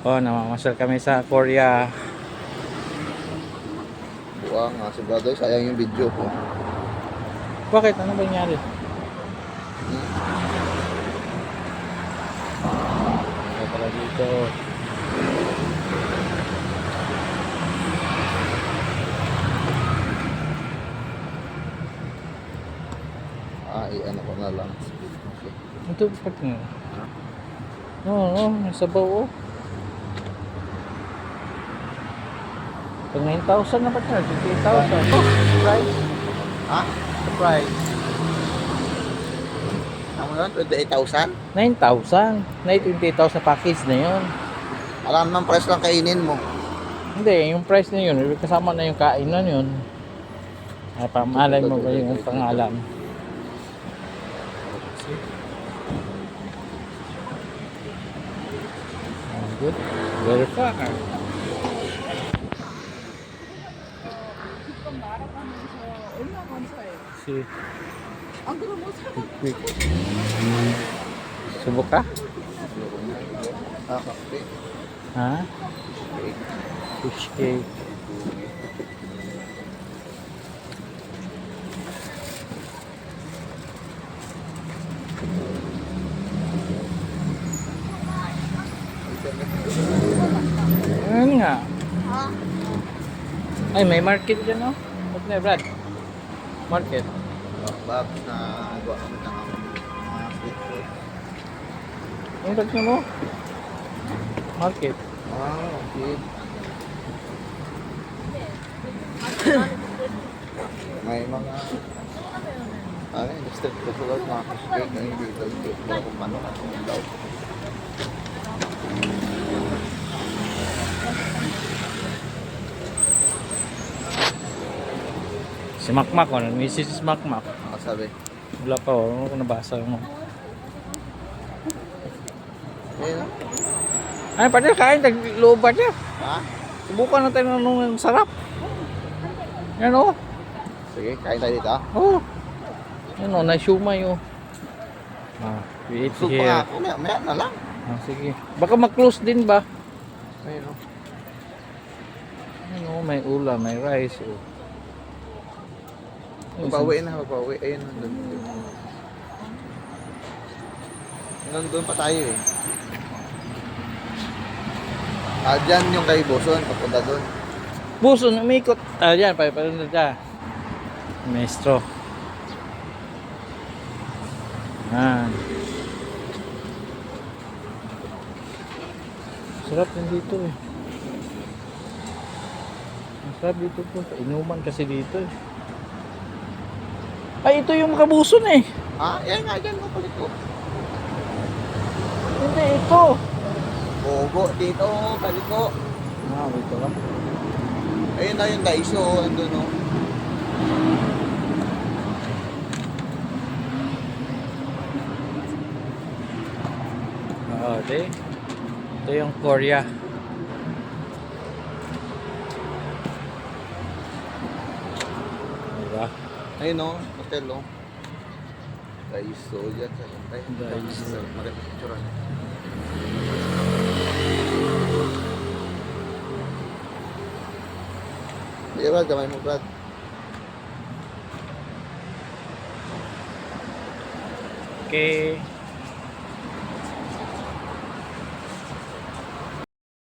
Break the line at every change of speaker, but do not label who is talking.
Oh, namamasyal kami sa Korea.
Buwang nga si brother, sayang yung video ko.
Bakit? Ano ba nangyari? Ito pala dito.
Ano ko na lang.
Ito pa nga. Oo, nasa bawo. Pag 9,000 na ba ito? 58,000. Oh, price.
Ha?
Price.
Ano yun? 28,000?
9,000. 28,000 package na yun.
Alam ng price lang kainin mo.
Hindi, yung price na yun, kasama na yung kainan yun. Ay, pamalay mo ba yung pangalan? Good. Very far. Si. Quick. Subok ka?
Kape.
Ha? Fish cake. Ano nga? Ay, may market dyan, no? Ba't na, Brad? Market.
Babs na gawa kami ng mga street food.
Ang bag mo? Market.
Okay. May mga yung street food ulit, mga cake na hindi ito kung ano daw.
Si Makmak, ano? Mrs. Makmak.
Nakasabi.
Wala pa, ano ko nabasa mo?
Ayun.
Ay, pwede kain, tagloob ba niya?
Ha?
Subukan natin anong sarap. Yan o.
Sige, kain tayo dito.
Oh. Yan o, na-shumay o. Ah, we eat
Gusto pa nga
here.
ako, maya na lang.
Ah, sige. Baka mag-close din ba?
Ayun o.
Yan o, may ulam, may rice o.
Magpawi na, magpawi. Ayun, nandun. Nandun pa tayo eh. Dyan yung kay Boson, papunta doon.
Buso, umikot. Ah, yan, pa na dyan. Maestro. Yan. Sarap din dito eh. Sarap dito po. Inuman kasi dito eh. Ay, ito yung kabuson eh.
Yan nga, dyan mo palit ko.
Hindi, ito.
Bogo, dito, palit ko.
Ah, wait lang.
Ayun na yung Daiso, andun o.
Oo, di. Ito yung Korea. Diba?
Ayun o, hotel o. Daiso, dyan sa lantay.
Daiso.
Maganda picturean. Iya Brad, gamay mo Brad.
Okay.